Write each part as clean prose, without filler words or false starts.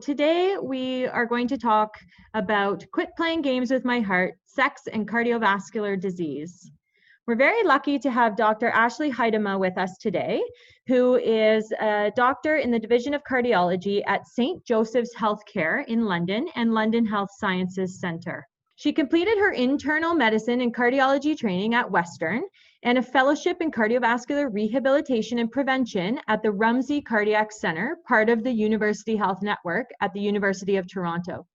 Today, we are going to talk about quit playing games with my heart, sex, and cardiovascular disease. We're very lucky to have Dr. Ashlay Huitema with us today, who is a doctor in the Division of Cardiology at St. Joseph's Healthcare in London and London Health Sciences Centre. She completed her internal medicine and cardiology training at Western and a fellowship in cardiovascular rehabilitation and prevention at the Rumsey Cardiac Centre, part of the University Health Network at the University of Toronto.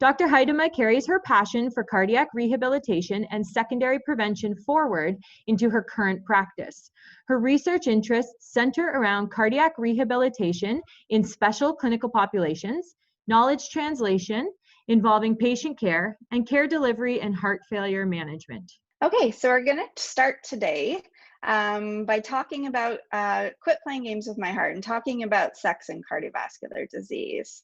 Dr. Huitema carries her passion for cardiac rehabilitation and secondary prevention forward into her current practice. Her research interests center around cardiac rehabilitation in special clinical populations, knowledge translation, involving patient care, and care delivery and heart failure management. Okay, so we're going to start today by talking about quit playing games with my heart and talking about sex and cardiovascular disease.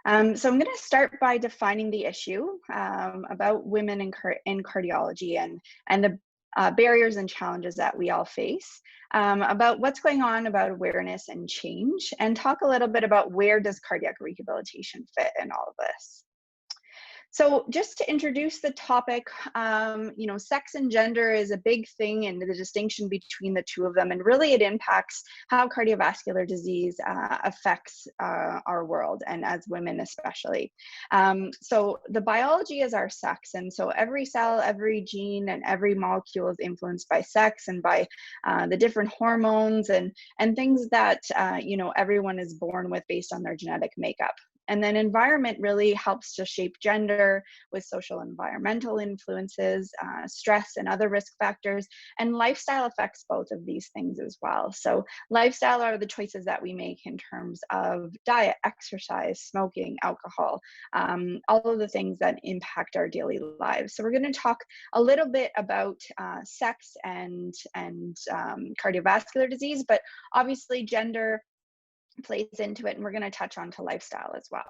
So I'm going to start by defining the issue about women in cardiology and the barriers and challenges that we all face, about what's going on about awareness and change, and talk a little bit about where does cardiac rehabilitation fit in all of this. So just to introduce the topic, sex and gender is a big thing and the distinction between the two of them. And really it impacts how cardiovascular disease affects our world and as women especially. So the biology is our sex. And so every cell, every gene, and every molecule is influenced by sex and by the different hormones and things that, everyone is born with based on their genetic makeup. And then environment really helps to shape gender with social environmental influences, stress and other risk factors, and lifestyle affects both of these things as well. So lifestyle are the choices that we make in terms of diet, exercise, smoking, alcohol, all of the things that impact our daily lives. So we're going to talk a little bit about sex and cardiovascular disease, but obviously gender plays into it, and we're going to touch on to lifestyle as well.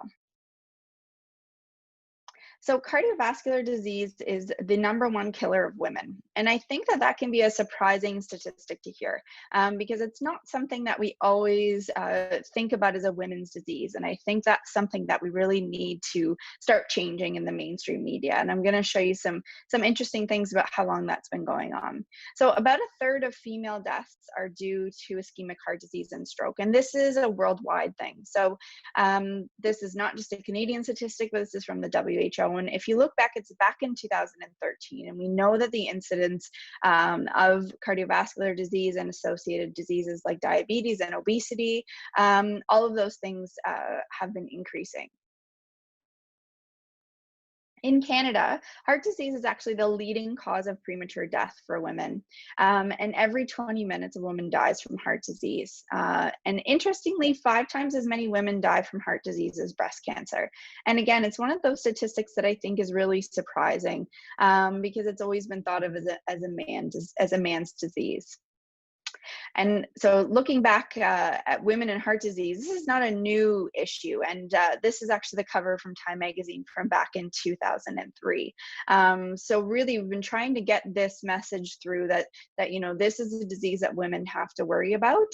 So cardiovascular disease is the #1 killer of women. And I think that can be a surprising statistic to hear because it's not something that we always think about as a women's disease. And I think that's something that we really need to start changing in the mainstream media. And I'm going to show you some interesting things about how long that's been going on. So about 1/3 of female deaths are due to ischemic heart disease and stroke. And this is a worldwide thing. So this is not just a Canadian statistic, but this is from the WHO. And if you look back, it's back in 2013, and we know that the incidence of cardiovascular disease and associated diseases like diabetes and obesity, all of those things have been increasing. In Canada, heart disease is actually the leading cause of premature death for women. And every 20 minutes, a woman dies from heart disease. And interestingly, 5 times as many women die from heart disease as breast cancer. And again, it's one of those statistics that I think is really surprising because it's always been thought of as a man's disease. And so looking back at women and heart disease, this is not a new issue. And this is actually the cover from Time magazine from back in 2003. So really, we've been trying to get this message through that this is a disease that women have to worry about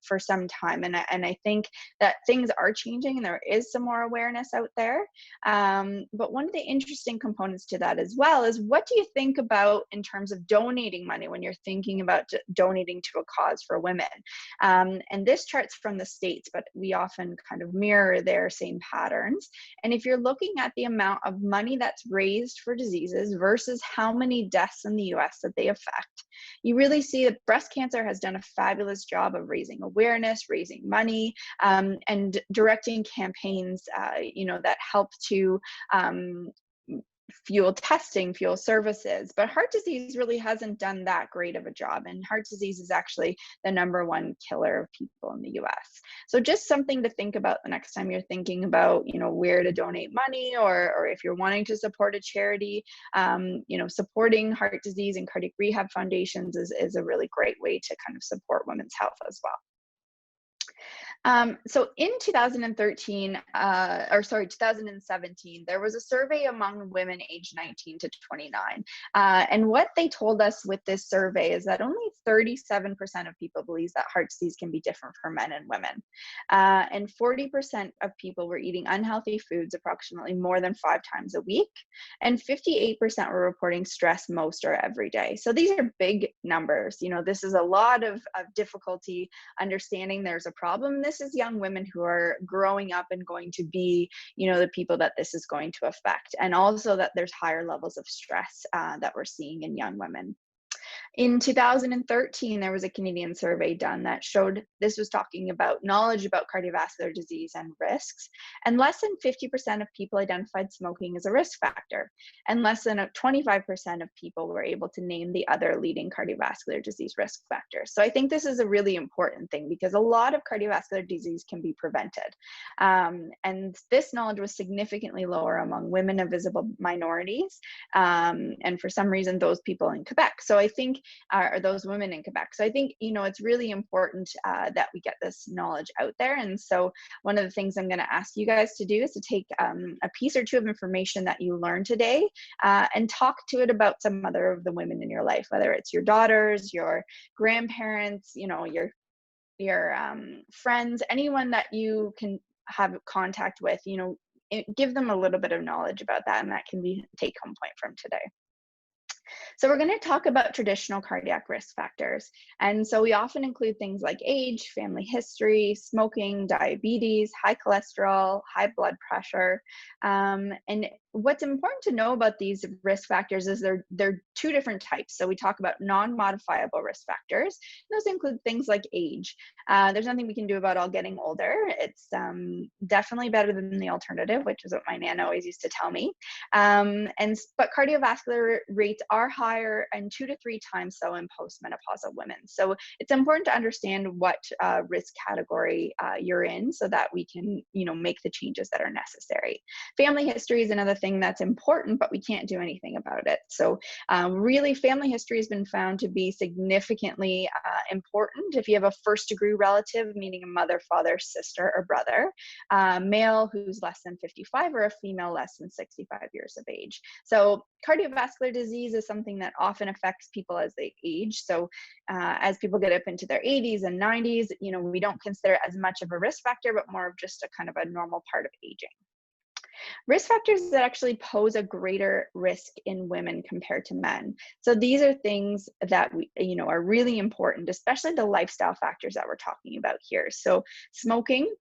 for some time. And I think that things are changing and there is some more awareness out there. But one of the interesting components to that as well is, what do you think about in terms of donating money when you're thinking about donating to a cause for women? And this chart's from the States, but we often kind of mirror their same patterns. And if you're looking at the amount of money that's raised for diseases versus how many deaths in the US that they affect, you really see that breast cancer has done a fabulous job of raising awareness, raising money, and directing campaigns, that help to fuel testing, fuel services. But heart disease really hasn't done that great of a job. And heart disease is actually the #1 killer of people in the US. So just something to think about the next time you're thinking about, where to donate money, or if you're wanting to support a charity, supporting heart disease and cardiac rehab foundations is a really great way to kind of support women's health as well. So in 2013, 2017, there was a survey among women aged 19 to 29. And what they told us with this survey is that only 37% of people believe that heart disease can be different for men and women. And 40% of people were eating unhealthy foods approximately more than 5 times a week. And 58% were reporting stress most or every day. So these are big numbers. This is a lot of difficulty understanding there's a problem. This is young women who are growing up and going to be, the people that this is going to affect. And also that there's higher levels of stress that we're seeing in young women. In 2013, there was a Canadian survey done that showed this was talking about knowledge about cardiovascular disease and risks, and less than 50% of people identified smoking as a risk factor, and less than 25% of people were able to name the other leading cardiovascular disease risk factors. So I think this is a really important thing because a lot of cardiovascular disease can be prevented. And this knowledge was significantly lower among women of visible minorities, and for some reason, those people in Quebec. So I think are those women in Quebec. So I think, it's really important that we get this knowledge out there. And so one of the things I'm going to ask you guys to do is to take a piece or two of information that you learned today and talk to it about some other of the women in your life, whether it's your daughters, your grandparents, your friends, anyone that you can have contact with, give them a little bit of knowledge about that, and that can be a take-home point from today. So we're going to talk about traditional cardiac risk factors. And so we often include things like age, family history, smoking, diabetes, high cholesterol, high blood pressure. And what's important to know about these risk factors is they're two different types. So we talk about non-modifiable risk factors. Those include things like age. There's nothing we can do about all getting older. It's definitely better than the alternative, which is what my Nana always used to tell me. But cardiovascular rates are higher and 2 to 3 times so in postmenopausal women. So it's important to understand what risk category you're in so that we can, make the changes that are necessary. Family history is another thing that's important, but we can't do anything about it. So really, family history has been found to be significantly important. If you have a first-degree relative, meaning a mother, father, sister, or brother, male who's less than 55, or a female less than 65 years of age. So cardiovascular disease is something that often affects people as they age. So as people get up into their 80s and 90s, we don't consider it as much of a risk factor, but more of just a kind of a normal part of aging. Risk factors that actually pose a greater risk in women compared to men. So these are things that are really important, especially the lifestyle factors that we're talking about here. So smoking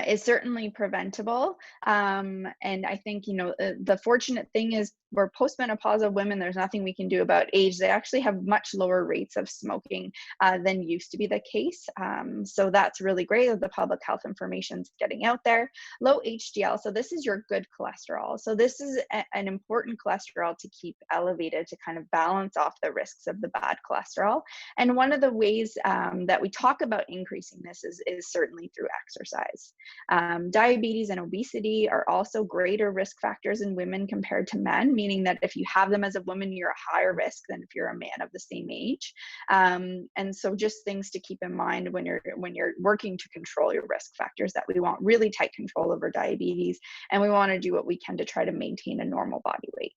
is certainly preventable. And I think, the fortunate thing is for postmenopausal women, there's nothing we can do about age. They actually have much lower rates of smoking than used to be the case. So that's really great that the public health information is getting out there. Low HDL. So this is your good cholesterol. So this is an important cholesterol to keep elevated to kind of balance off the risks of the bad cholesterol. And one of the ways that we talk about increasing this is certainly through exercise. Diabetes and obesity are also greater risk factors in women compared to men, meaning that if you have them as a woman, you're a higher risk than if you're a man of the same age. And so just things to keep in mind when you're working to control your risk factors, that we want really tight control over diabetes, and we want to do what we can to try to maintain a normal body weight.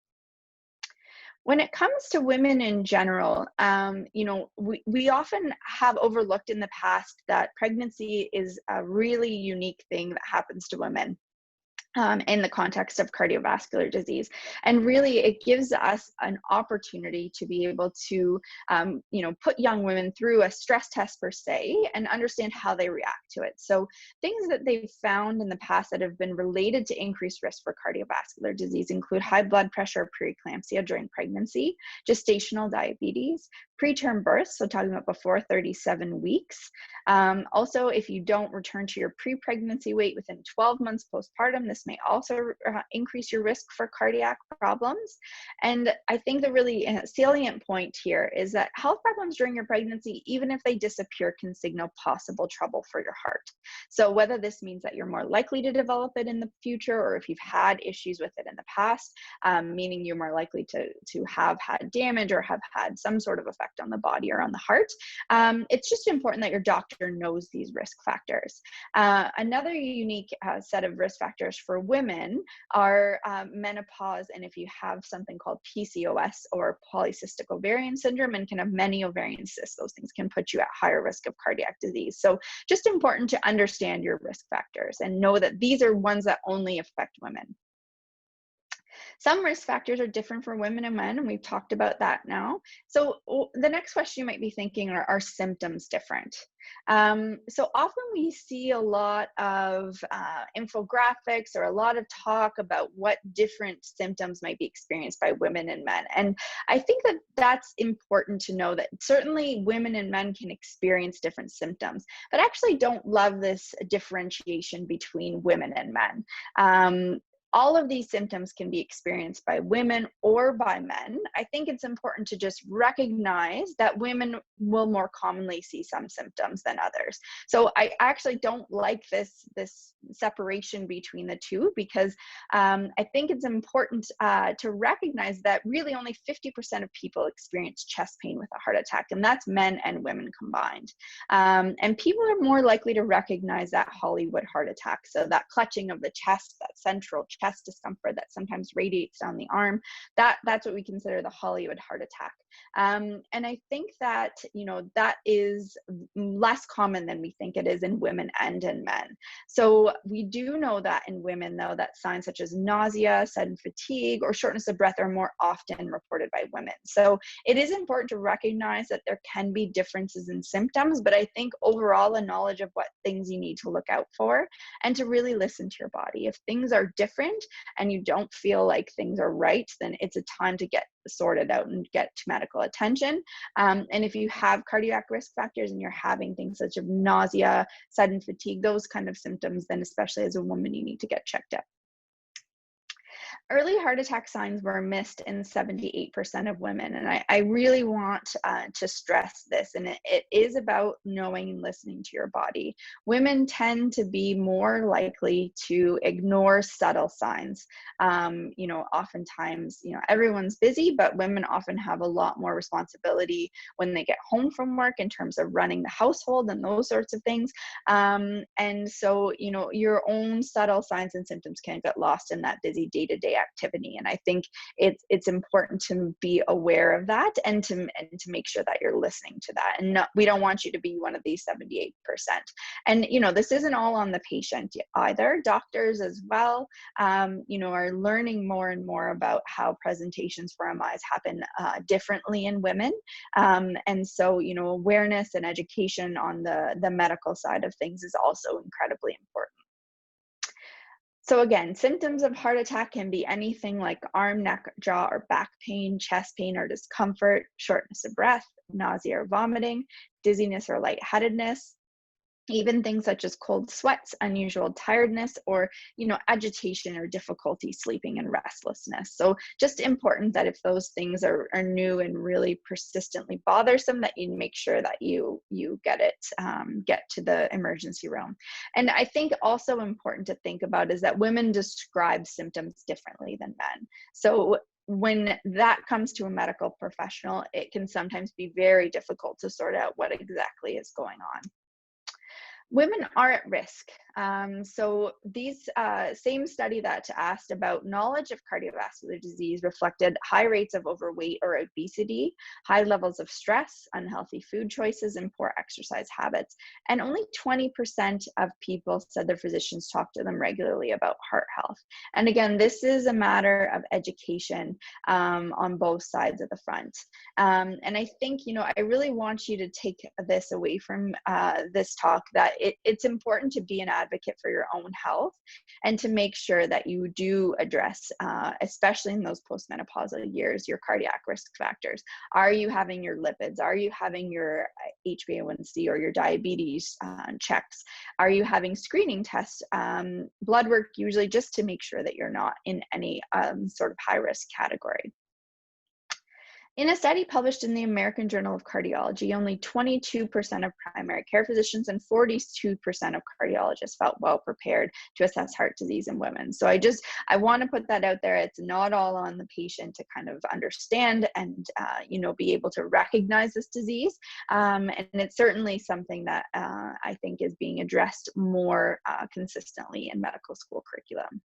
When it comes to women in general, we often have overlooked in the past that pregnancy is a really unique thing that happens to women. In the context of cardiovascular disease. And really, it gives us an opportunity to be able to, put young women through a stress test per se and understand how they react to it. So things that they've found in the past that have been related to increased risk for cardiovascular disease include high blood pressure, preeclampsia during pregnancy, gestational diabetes, preterm birth, so talking about before 37 weeks. Also, if you don't return to your pre-pregnancy weight within 12 months postpartum, this may also increase your risk for cardiac problems. And I think the really salient point here is that health problems during your pregnancy, even if they disappear, can signal possible trouble for your heart. So whether this means that you're more likely to develop it in the future, or if you've had issues with it in the past, meaning you're more likely to have had damage or have had some sort of effect effect on the body or on the heart. It's just important that your doctor knows these risk factors. Another unique set of risk factors for women are menopause, and if you have something called PCOS or polycystic ovarian syndrome and can have many ovarian cysts, those things can put you at higher risk of cardiac disease. So just important to understand your risk factors and know that these are ones that only affect women. Some risk factors are different for women and men, and we've talked about that now. So the next question you might be thinking are symptoms different? So often we see a lot of infographics or a lot of talk about what different symptoms might be experienced by women and men. And I think that that's important to know, that certainly women and men can experience different symptoms, but I actually don't love this differentiation between women and men. All of these symptoms can be experienced by women or by men. I think it's important to just recognize that women will more commonly see some symptoms than others. So I actually don't like this separation between the two, because I think it's important to recognize that really only 50% of people experience chest pain with a heart attack, and that's men and women combined. And people are more likely to recognize that Hollywood heart attack. So that clutching of the chest, that central chest discomfort that sometimes radiates down the arm, that's what we consider the Hollywood heart attack. And I think that, that is less common than we think it is in women and in men. So we do know that in women, though, that signs such as nausea, sudden fatigue, or shortness of breath are more often reported by women. So it is important to recognize that there can be differences in symptoms, but I think overall a knowledge of what things you need to look out for and to really listen to your body. If things are different and you don't feel like things are right, then it's a time to get sorted out and get to medical attention. And if you have cardiac risk factors and you're having things such as nausea, sudden fatigue, those kind of symptoms, then especially as a woman, you need to get checked out. Early heart attack signs were missed in 78% of women. And I really want to stress this, and it is about knowing and listening to your body. Women tend to be more likely to ignore subtle signs. Oftentimes, everyone's busy, but women often have a lot more responsibility when they get home from work in terms of running the household and those sorts of things. And so, your own subtle signs and symptoms can get lost in that busy day-to-day activity. And I think it's important to be aware of that and to make sure that you're listening to that. And we don't want you to be one of these 78%. And, this isn't all on the patient either. Doctors as well, are learning more and more about how presentations for MIs happen differently in women. And so, awareness and education on the medical side of things is also incredibly important. So again, symptoms of heart attack can be anything like arm, neck, jaw, or back pain, chest pain or discomfort, shortness of breath, nausea or vomiting, dizziness or lightheadedness, even things such as cold sweats, unusual tiredness, or, agitation or difficulty sleeping and restlessness. So just important that if those things are new and really persistently bothersome, that you make sure that you get to the emergency room. And I think also important to think about is that women describe symptoms differently than men. So when that comes to a medical professional, it can sometimes be very difficult to sort out what exactly is going on. Women are at risk. So these same study that asked about knowledge of cardiovascular disease reflected high rates of overweight or obesity, high levels of stress, unhealthy food choices, and poor exercise habits. And only 20% of people said their physicians talk to them regularly about heart health. And again, this is a matter of education on both sides of the front. And I think, I really want you to take this away from this talk, that it's important to be an advocate for your own health and to make sure that you do address, especially in those postmenopausal years, your cardiac risk factors. Are you having your lipids? Are you having your HbA1c or your diabetes checks? Are you having screening tests, blood work, usually just to make sure that you're not in any sort of high risk category? In a study published in the American Journal of Cardiology, only 22% of primary care physicians and 42% of cardiologists felt well prepared to assess heart disease in women. So I want to put that out there. It's not all on the patient to kind of understand and be able to recognize this disease. And it's certainly something that I think is being addressed more consistently in medical school curriculum.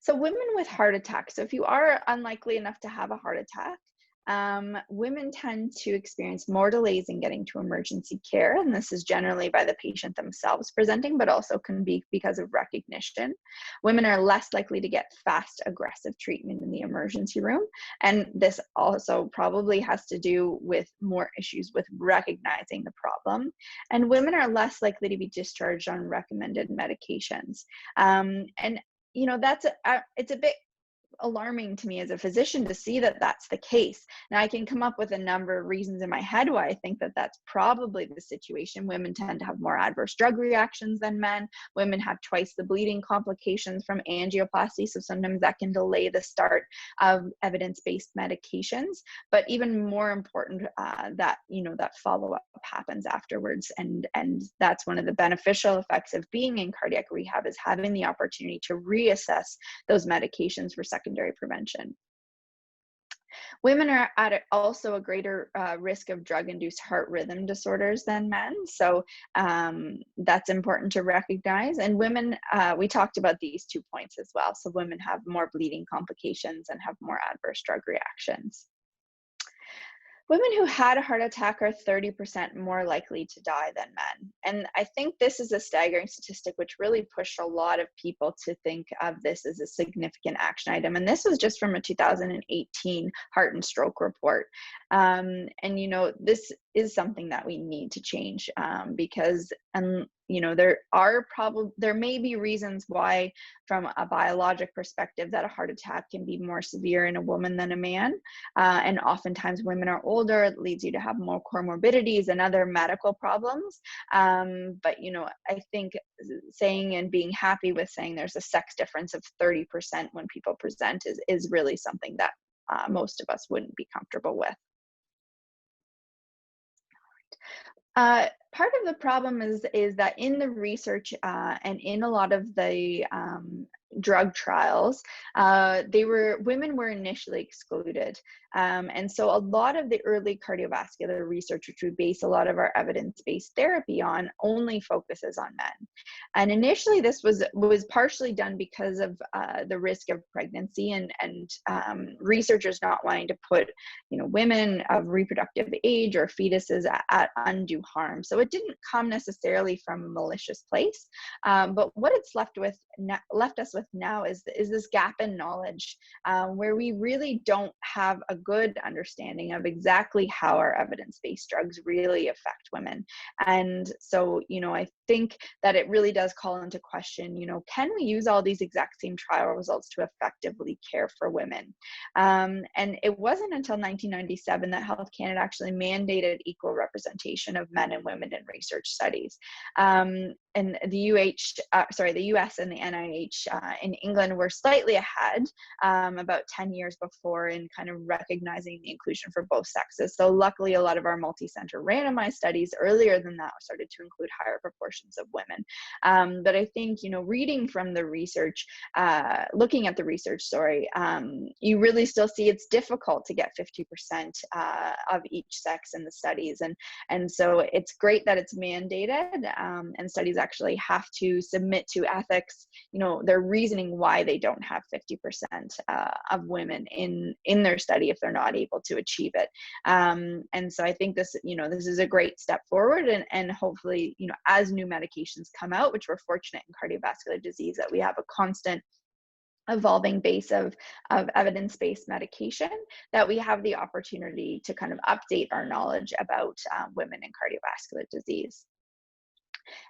So women with heart attacks, so if you are unlikely enough to have a heart attack, women tend to experience more delays in getting to emergency care, and this is generally by the patient themselves presenting, but also can be because of recognition. Women are less likely to get fast, aggressive treatment in the emergency room, and this also probably has to do with more issues with recognizing the problem. And women are less likely to be discharged on recommended medications. It's a bit alarming to me as a physician to see that that's the case. Now, I can come up with a number of reasons in my head why I think that that's probably the situation. Women tend to have more adverse drug reactions than men. Women have twice the bleeding complications from angioplasty, so sometimes that can delay the start of evidence-based medications. But even more important, that follow-up happens afterwards, and that's one of the beneficial effects of being in cardiac rehab, is having the opportunity to reassess those medications for secondary prevention. Women are at also a greater risk of drug-induced heart rhythm disorders than men, so that's important to recognize. And women, we talked about these 2 points as well. So women have more bleeding complications and have more adverse drug reactions. Women who had a heart attack are 30% more likely to die than men. And I think this is a staggering statistic which really pushed a lot of people to think of this as a significant action item. And this was just from a 2018 heart and stroke report. This is something that we need to change because there may be reasons why, from a biologic perspective, that a heart attack can be more severe in a woman than a man. And oftentimes women are older, it leads you to have more comorbidities and other medical problems. But I think saying and being happy with saying there's a sex difference of 30% when people present is really something that most of us wouldn't be comfortable with. Part of the problem is that in the research and in a lot of the drug trials, women were initially excluded. And so a lot of the early cardiovascular research, which we base a lot of our evidence-based therapy on, only focuses on men. And initially this was partially done because of the risk of pregnancy and researchers not wanting to put women of reproductive age or fetuses at undue harm. So it didn't come necessarily from a malicious place, but what it's left us with now is this gap in knowledge, where we really don't have a good understanding of exactly how our evidence-based drugs really affect women. And so I think that it really does call into question, can we use all these exact same trial results to effectively care for women? And it wasn't until 1997 that Health Canada actually mandated equal representation of men and women in research studies. And the US and the NIH in England were slightly ahead, about 10 years before, in kind of recognizing the inclusion for both sexes. So luckily, a lot of our multi-center randomized studies earlier than that started to include higher proportions of women. But I think, reading from the research, looking at the research, you really still see it's difficult to get 50% of each sex in the studies. And so it's great that it's mandated, and studies actually have to submit to ethics, their reasoning why they don't have 50% of women in their study if they're not able to achieve it. And so I think this is a great step forward, and hopefully, as new medications come out, which we're fortunate in cardiovascular disease that we have a constant evolving base of evidence-based medication, that we have the opportunity to kind of update our knowledge about women in cardiovascular disease.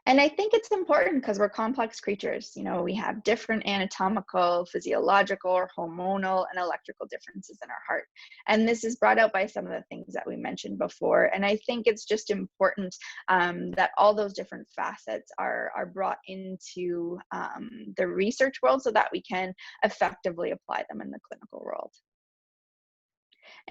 And I think it's important because we're complex creatures. We have different anatomical, physiological, or hormonal, and electrical differences in our heart. And this is brought out by some of the things that we mentioned before. And I think it's just important that all those different facets are brought into the research world so that we can effectively apply them in the clinical world.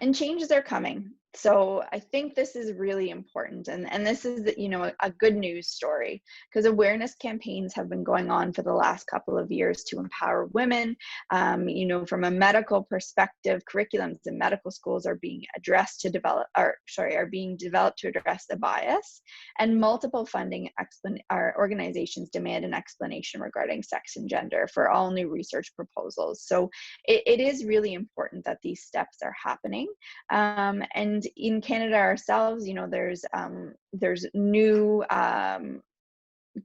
And changes are coming. So I think this is really important. And this is, a good news story, because awareness campaigns have been going on for the last couple of years to empower women. From a medical perspective, curriculums in medical schools are being addressed to develop, are being developed to address the bias. And multiple funding organizations demand an explanation regarding sex and gender for all new research proposals. So it is really important that these steps are happening. And in Canada ourselves, there's new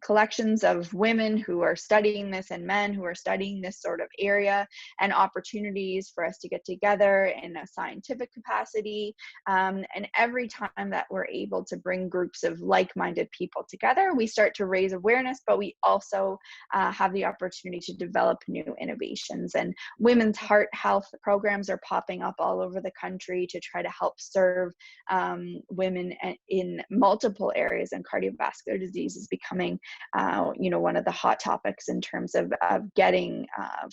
collections of women who are studying this and men who are studying this sort of area, and opportunities for us to get together in a scientific capacity. And every time that we're able to bring groups of like-minded people together, we start to raise awareness, but we also have the opportunity to develop new innovations. And women's heart health programs are popping up all over the country to try to help serve women in multiple areas, and cardiovascular disease is becoming one of the hot topics in terms of getting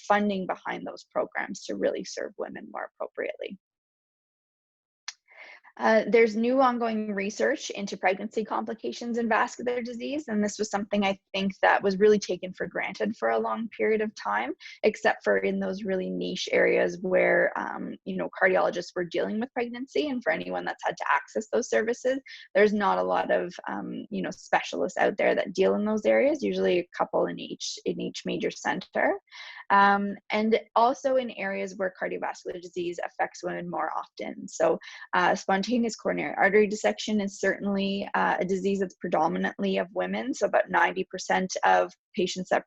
funding behind those programs to really serve women more appropriately. There's new ongoing research into pregnancy complications and vascular disease, and this was something I think that was really taken for granted for a long period of time, except for in those really niche areas where, cardiologists were dealing with pregnancy. And for anyone that's had to access those services, there's not a lot of, specialists out there that deal in those areas, usually a couple in each major center. And also in areas where cardiovascular disease affects women more often. So spontaneous coronary artery dissection is certainly a disease that's predominantly of women. So about 90% of patients that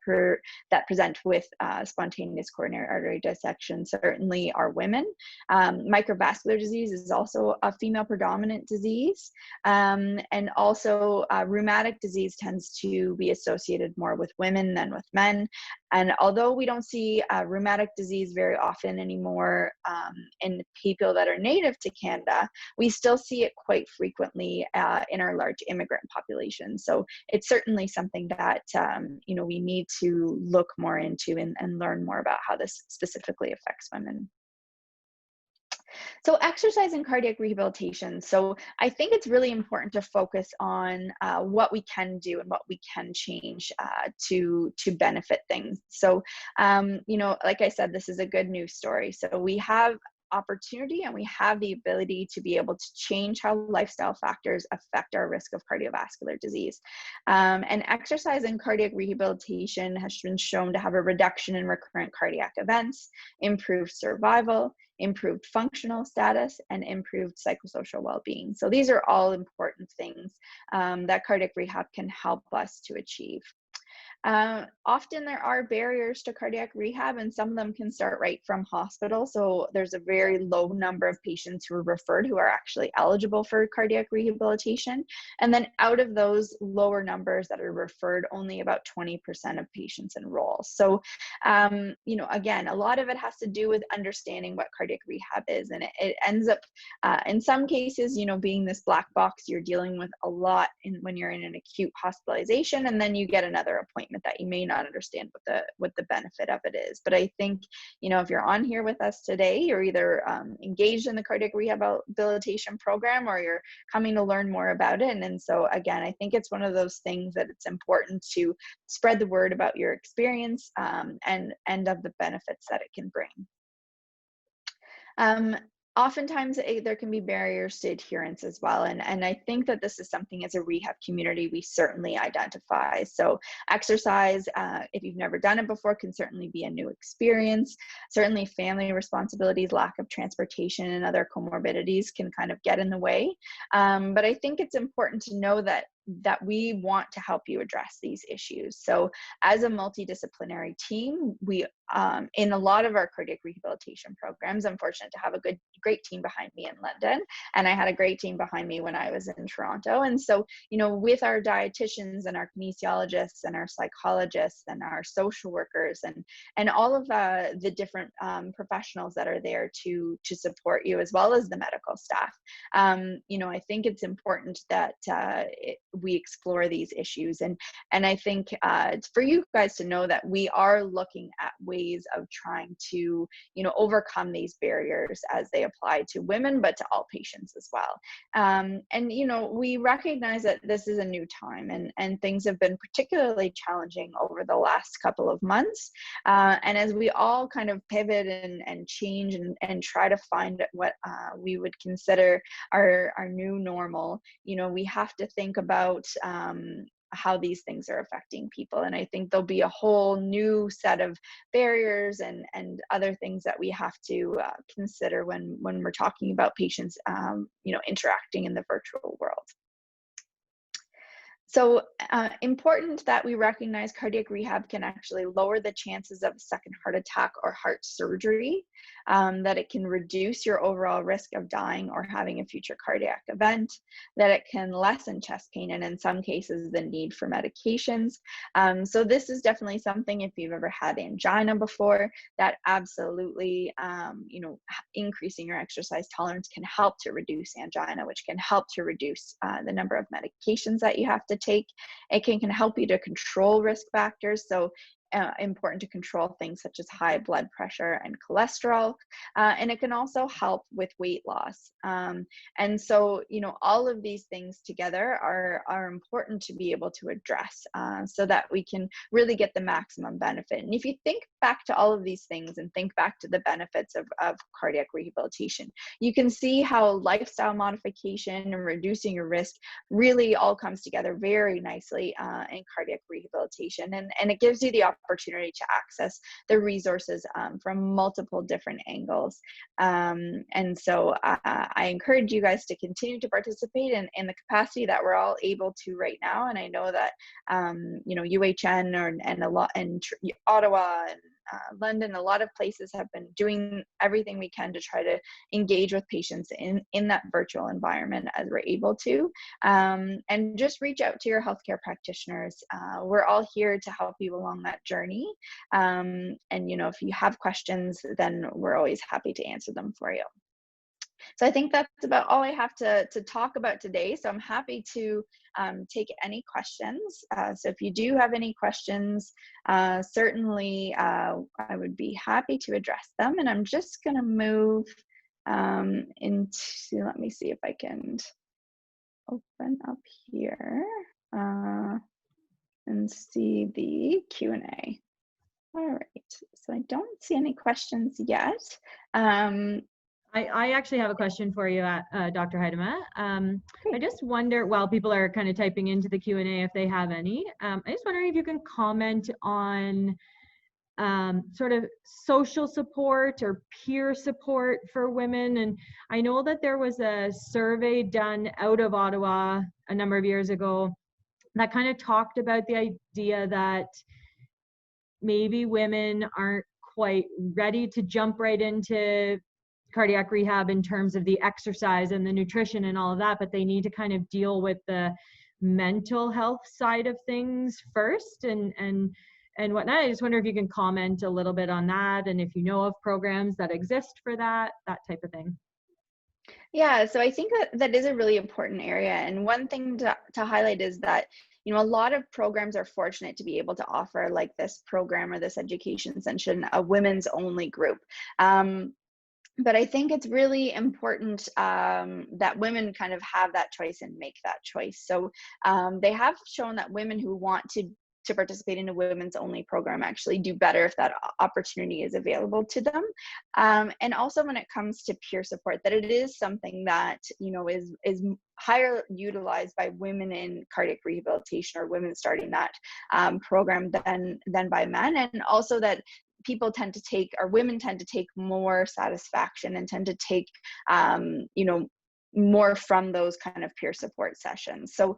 present with spontaneous coronary artery dissection certainly are women. Microvascular disease is also a female predominant disease. And also rheumatic disease tends to be associated more with women than with men. And although we don't see rheumatic disease very often anymore in people that are native to Canada, we still see it quite frequently in our large immigrant population. So it's certainly something that we need to look more into and learn more about how this specifically affects women. So exercise and cardiac rehabilitation. So I think it's really important to focus on what we can do and what we can change to benefit things. So, like I said, this is a good news story. So we have opportunity and we have the ability to be able to change how lifestyle factors affect our risk of cardiovascular disease. And exercise and cardiac rehabilitation has been shown to have a reduction in recurrent cardiac events, improved survival, improved functional status, and improved psychosocial well-being. So these are all important things that cardiac rehab can help us to achieve. Often there are barriers to cardiac rehab, and some of them can start right from hospital. So there's a very low number of patients who are referred who are actually eligible for cardiac rehabilitation. And then out of those lower numbers that are referred, only about 20% of patients enroll. So, again, a lot of it has to do with understanding what cardiac rehab is. And it ends up, in some cases, being this black box you're dealing with a lot when you're in an acute hospitalization, and then you get another appointment that you may not understand what the benefit of it is. But I think, if you're on here with us today, you're either engaged in the cardiac rehabilitation program or you're coming to learn more about it. And so again, I think it's one of those things that it's important to spread the word about your experience and of the benefits that it can bring. Oftentimes there can be barriers to adherence as well. And I think that this is something as a rehab community we certainly identify. So exercise, if you've never done it before, can certainly be a new experience. Certainly family responsibilities, lack of transportation, and other comorbidities can kind of get in the way. But I think it's important to know that we want to help you address these issues. So as a multidisciplinary team, we, in a lot of our cardiac rehabilitation programs, I'm fortunate to have a great team behind me in London, and I had a great team behind me when I was in Toronto. And so, with our dietitians and our kinesiologists and our psychologists and our social workers and all of the different professionals that are there to support you, as well as the medical staff, I think it's important that we explore these issues. And I think it's for you guys to know that we are looking at ways of trying to, overcome these barriers as they apply to women, but to all patients as well. And, we recognize that this is a new time, and things have been particularly challenging over the last couple of months. And as we all kind of pivot and change and try to find what we would consider our new normal, we have to think about how these things are affecting people. And I think there'll be a whole new set of barriers and other things that we have to consider when we're talking about patients, interacting in the virtual world. So important that we recognize cardiac rehab can actually lower the chances of a second heart attack or heart surgery, that it can reduce your overall risk of dying or having a future cardiac event, that it can lessen chest pain, and in some cases, the need for medications. So this is definitely something, if you've ever had angina before, that absolutely, increasing your exercise tolerance can help to reduce angina, which can help to reduce the number of medications that you have to take. It can help you to control risk factors. So important to control things such as high blood pressure and cholesterol. And it can also help with weight loss. And so, all of these things together are important to be able to address so that we can really get the maximum benefit. And if you think back to all of these things and think back to the benefits of cardiac rehabilitation, you can see how lifestyle modification and reducing your risk really all comes together very nicely in cardiac rehabilitation. And it gives you the opportunity to access the resources from multiple different angles. And so I encourage you guys to continue to participate in the capacity that we're all able to right now. And I know that, UHN and a lot, and Ottawa and London, a lot of places have been doing everything we can to try to engage with patients in that virtual environment as we're able to. And just reach out to your healthcare practitioners. We're all here to help you along that journey. And, if you have questions, then we're always happy to answer them for you. So I think that's about all I have to talk about today. So I'm happy to take any questions. So if you do have any questions, certainly I would be happy to address them. And I'm just going to move into, let me see if I can open up here and see the Q&A. All right, so I don't see any questions yet. I actually have a question for you, Dr. Huitema. I just wonder, while people are kind of typing into the Q&A if they have any, I just wondering if you can comment on sort of social support or peer support for women. And I know that there was a survey done out of Ottawa a number of years ago that kind of talked about the idea that maybe women aren't quite ready to jump right into cardiac rehab in terms of the exercise and the nutrition and all of that, but they need to kind of deal with the mental health side of things first and whatnot. I just wonder if you can comment a little bit on that, and if you know of programs that exist for that type of thing. Yeah, so I think that is a really important area. And one thing to highlight is that, a lot of programs are fortunate to be able to offer like this program or this education session, a women's only group. But I think it's really important that women kind of have that choice and make that choice. So they have shown that women who want to participate in a women's only program actually do better if that opportunity is available to them. And also when it comes to peer support, that it is something that, is higher utilized by women in cardiac rehabilitation, or women starting that program than by men. And also that people tend to take, or women tend to take more satisfaction and tend to take, more from those kind of peer support sessions. So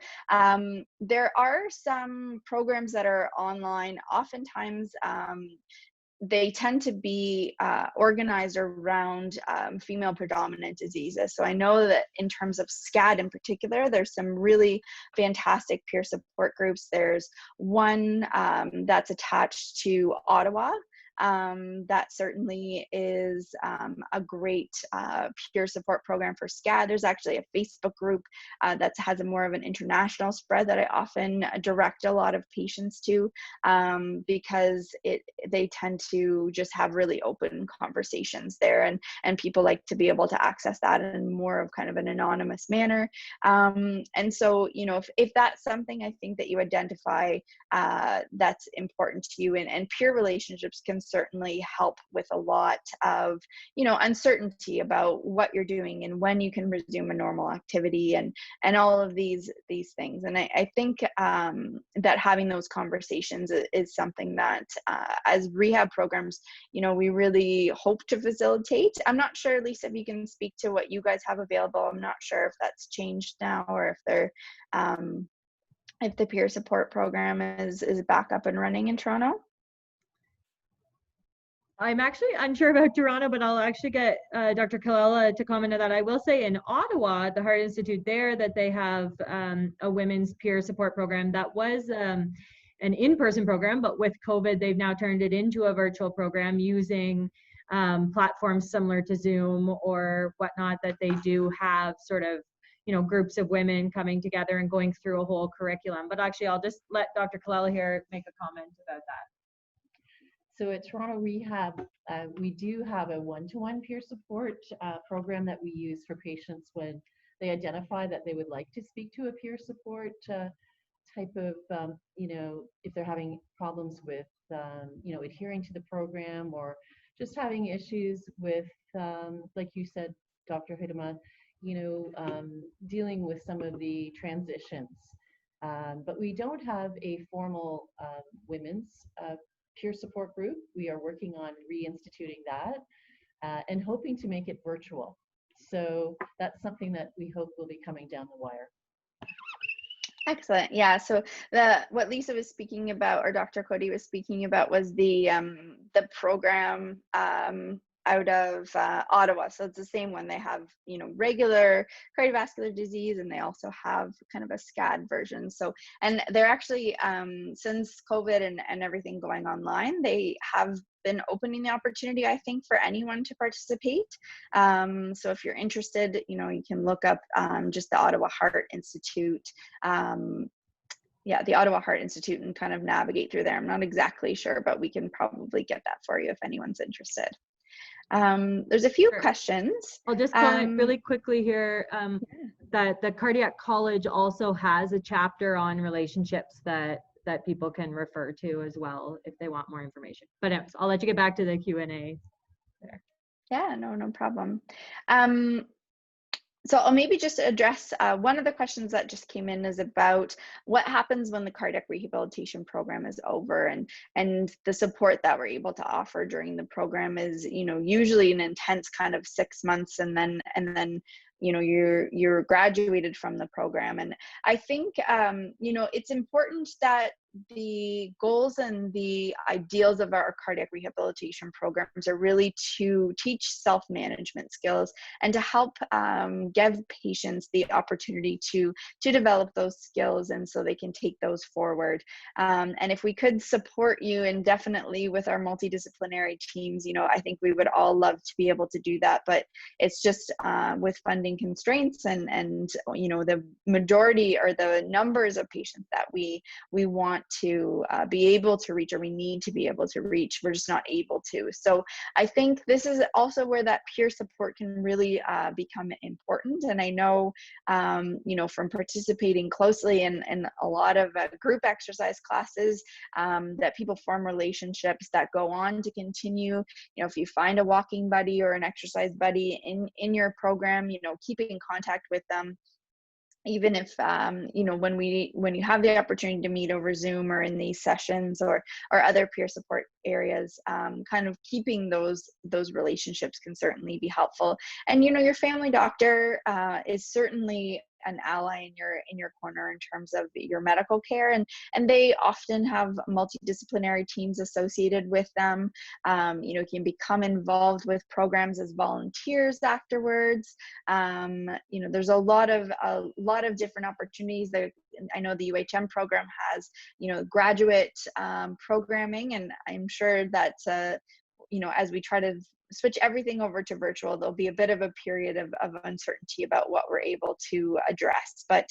there are some programs that are online. Oftentimes, they tend to be organized around female predominant diseases. So I know that in terms of SCAD in particular, there's some really fantastic peer support groups. There's one that's attached to Ottawa, That certainly is a great peer support program for SCAD. There's actually a Facebook group that has a more of an international spread that I often direct a lot of patients to, because they tend to just have really open conversations there, and people like to be able to access that in more of kind of an anonymous manner. And so, if that's something I think that you identify that's important to you, and peer relationships can certainly help with a lot of, uncertainty about what you're doing and when you can resume a normal activity, and all of these things. And I think that having those conversations is something that as rehab programs, we really hope to facilitate. I'm not sure, Lisa, if you can speak to what you guys have available. I'm not sure if that's changed now, or if they're if the peer support program is back up and running in Toronto. I'm actually unsure about Toronto, but I'll actually get Dr. Kalala to comment on that. I will say in Ottawa, at the Heart Institute there, that they have a women's peer support program that was an in-person program, but with COVID, they've now turned it into a virtual program using platforms similar to Zoom or whatnot, that they do have sort of, groups of women coming together and going through a whole curriculum. But actually, I'll just let Dr. Kalala here make a comment about that. So at Toronto Rehab, we do have a one-to-one peer support program that we use for patients when they identify that they would like to speak to a peer support type of, if they're having problems with, adhering to the program, or just having issues with, like you said, Dr. Huitema, dealing with some of the transitions. But we don't have a formal women's peer support group. We are working on reinstituting that and hoping to make it virtual. So that's something that we hope will be coming down the wire. Excellent. Yeah. So what Lisa was speaking about, or Dr. Cody was speaking about, was the program out of Ottawa. So it's the same one. They have, regular cardiovascular disease, and they also have kind of a SCAD version. So, and they're actually, since COVID and everything going online, they have been opening the opportunity, I think, for anyone to participate. So if you're interested, you can look up just the Ottawa Heart Institute. The Ottawa Heart Institute, and kind of navigate through there. I'm not exactly sure, but we can probably get that for you if anyone's interested. There's a few questions. I'll just comment really quickly here that the Cardiac College also has a chapter on relationships that people can refer to as well if they want more information. But anyways, I'll let you get back to the Q&A there. Yeah, no problem. So I'll maybe just address one of the questions that just came in is about what happens when the cardiac rehabilitation program is over, and the support that we're able to offer during the program is, usually an intense kind of 6 months, and then you're graduated from the program. And I think it's important that the goals and the ideals of our cardiac rehabilitation programs are really to teach self-management skills and to help give patients the opportunity to develop those skills, and so they can take those forward. And if we could support you indefinitely with our multidisciplinary teams, I think we would all love to be able to do that, but it's just with funding constraints and the majority, or the numbers of patients that we want to be able to reach, or we need to be able to reach, we're just not able to. So I think this is also where that peer support can really become important. And I know, from participating closely in a lot of group exercise classes, that people form relationships that go on to continue. If you find a walking buddy or an exercise buddy in your program, keep in contact with them. Even if, when you have the opportunity to meet over Zoom or in these sessions or other peer support areas, kind of keeping those relationships can certainly be helpful. And, your family doctor is certainly an ally in your corner in terms of your medical care, and they often have multidisciplinary teams associated with them. Can become involved with programs as volunteers afterwards. There's a lot of different opportunities. The I know the UHM program has, graduate programming, and I'm sure that, as we try to switch everything over to virtual, there'll be a bit of a period of uncertainty about what we're able to address. But,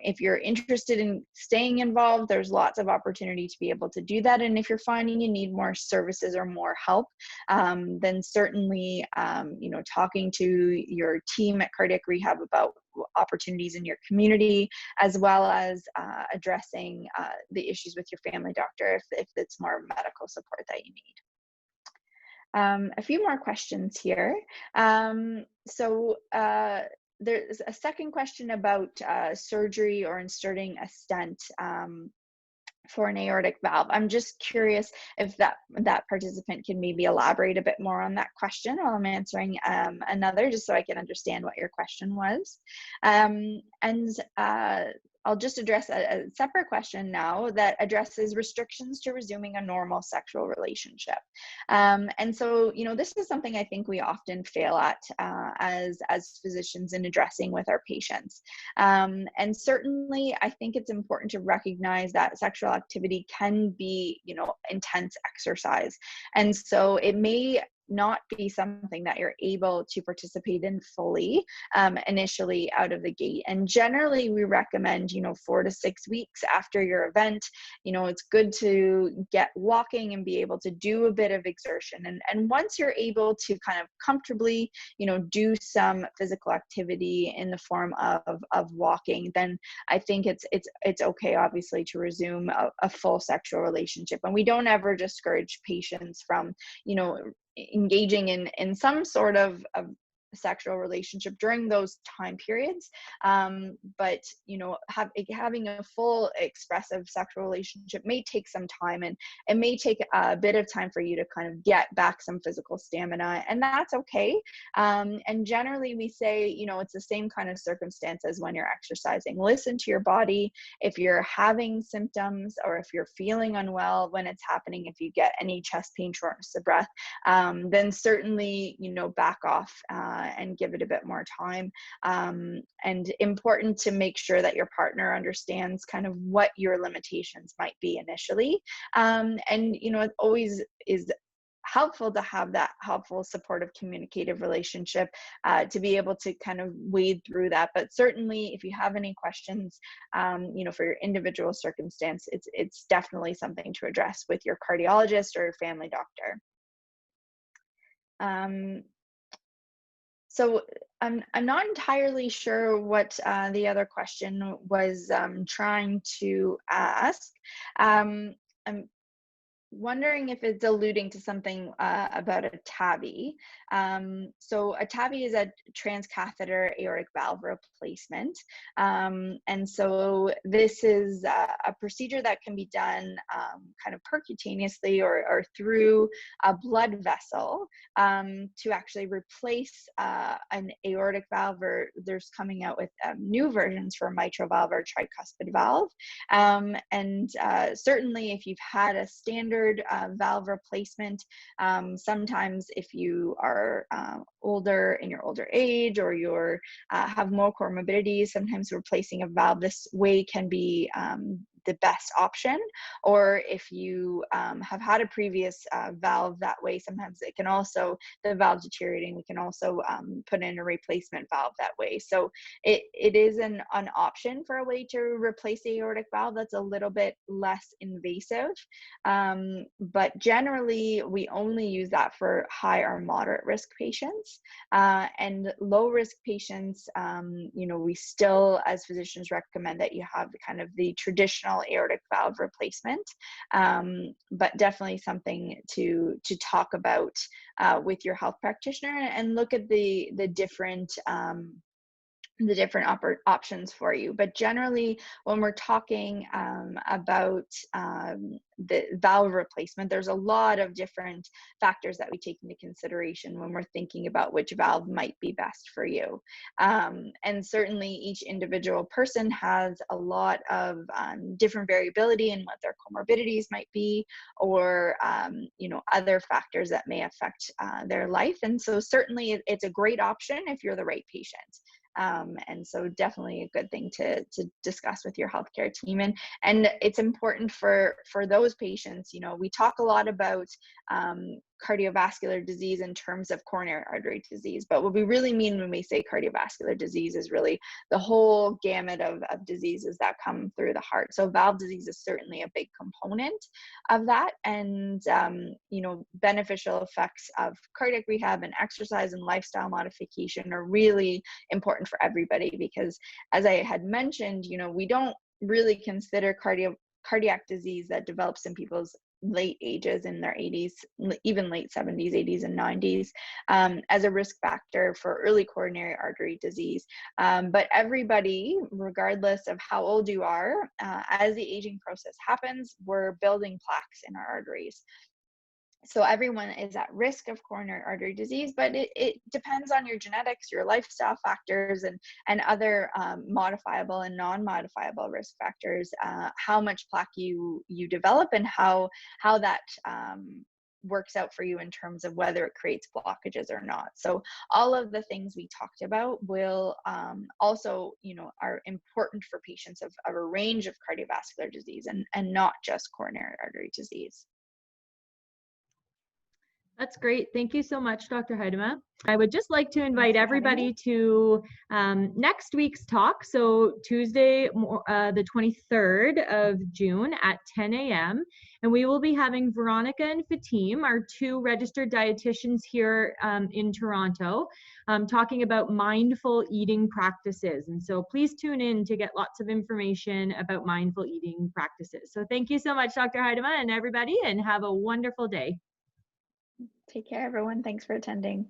if you're interested in staying involved, there's lots of opportunity to be able to do that. And if you're finding you need more services or more help, then certainly, talking to your team at Cardiac Rehab about opportunities in your community, as well as addressing the issues with your family doctor if it's more medical support that you need. A few more questions here. There's a second question about surgery or inserting a stent for an aortic valve. I'm just curious if that participant can maybe elaborate a bit more on that question while I'm answering another, just so I can understand what your question was. I'll just address a separate question now that addresses restrictions to resuming a normal sexual relationship. And so, this is something I think we often fail at as physicians in addressing with our patients. And certainly, I think it's important to recognize that sexual activity can be, intense exercise. And so it may not be something that you're able to participate in fully initially out of the gate. And generally we recommend, 4 to 6 weeks after your event, it's good to get walking and be able to do a bit of exertion. And once you're able to kind of comfortably, do some physical activity in the form of walking, then I think it's okay, obviously, to resume a full sexual relationship. And we don't ever discourage patients from, engaging in some sort of sexual relationship during those time periods, but having a full expressive sexual relationship may take some time, and it may take a bit of time for you to kind of get back some physical stamina, and that's okay. And generally we say, it's the same kind of circumstance as when you're exercising. Listen to your body. If you're having symptoms or if you're feeling unwell when it's happening, if you get any chest pain, shortness of breath, then certainly, back off and give it a bit more time. And important to make sure that your partner understands kind of what your limitations might be initially. And, it always is helpful to have that helpful, supportive, communicative relationship to be able to kind of wade through that. But certainly if you have any questions, for your individual circumstance, it's definitely something to address with your cardiologist or your family doctor. So I'm not entirely sure what the other question was trying to ask. I'm wondering if it's alluding to something about a TAVI. So a TAVI is a transcatheter aortic valve replacement. And so this is a procedure that can be done kind of percutaneously or through a blood vessel to actually replace an aortic valve, or there's coming out with new versions for mitral valve or tricuspid valve. And certainly if you've had a standard valve replacement, sometimes if you are older in your older age, or you're have more comorbidities, sometimes replacing a valve this way can be the best option. Or if you have had a previous valve that way, sometimes it can also, the valve deteriorating, we can also put in a replacement valve that way. So it is an option for a way to replace the aortic valve that's a little bit less invasive. But generally we only use that for high or moderate risk patients, and low risk patients, we still as physicians recommend that you have kind of the traditional aortic valve replacement, but definitely something to talk about with your health practitioner, and look at the different options for you. But generally, when we're talking about the valve replacement, there's a lot of different factors that we take into consideration when we're thinking about which valve might be best for you. And certainly each individual person has a lot of different variability in what their comorbidities might be, or other factors that may affect their life. And so certainly it's a great option if you're the right patient. And so definitely a good thing to discuss with your healthcare team. And it's important for those patients, you know, we talk a lot about cardiovascular disease in terms of coronary artery disease, but what we really mean when we say cardiovascular disease is really the whole gamut of diseases that come through the heart. So valve disease is certainly a big component of that, and you know, beneficial effects of cardiac rehab and exercise and lifestyle modification are really important for everybody, because as I had mentioned, you know, we don't really consider cardiac disease that develops in people's late ages, in their 80s, even late 70s, 80s, and 90s, as a risk factor for early coronary artery disease. But everybody, regardless of how old you are, as the aging process happens, we're building plaques in our arteries. So everyone is at risk of coronary artery disease, but it depends on your genetics, your lifestyle factors, and other modifiable and non-modifiable risk factors, how much plaque you develop, and how that works out for you in terms of whether it creates blockages or not. So all of the things we talked about will also, you know, are important for patients of a range of cardiovascular disease, and not just coronary artery disease. That's great. Thank you so much, Dr. Huitema. I would just like to invite everybody to next week's talk. So Tuesday, the 23rd of June at 10 a.m. And we will be having Veronica and Huitema, our two registered dietitians here in Toronto, talking about mindful eating practices. And so please tune in to get lots of information about mindful eating practices. So thank you so much, Dr. Huitema, and everybody, and have a wonderful day. Take care, everyone. Thanks for attending.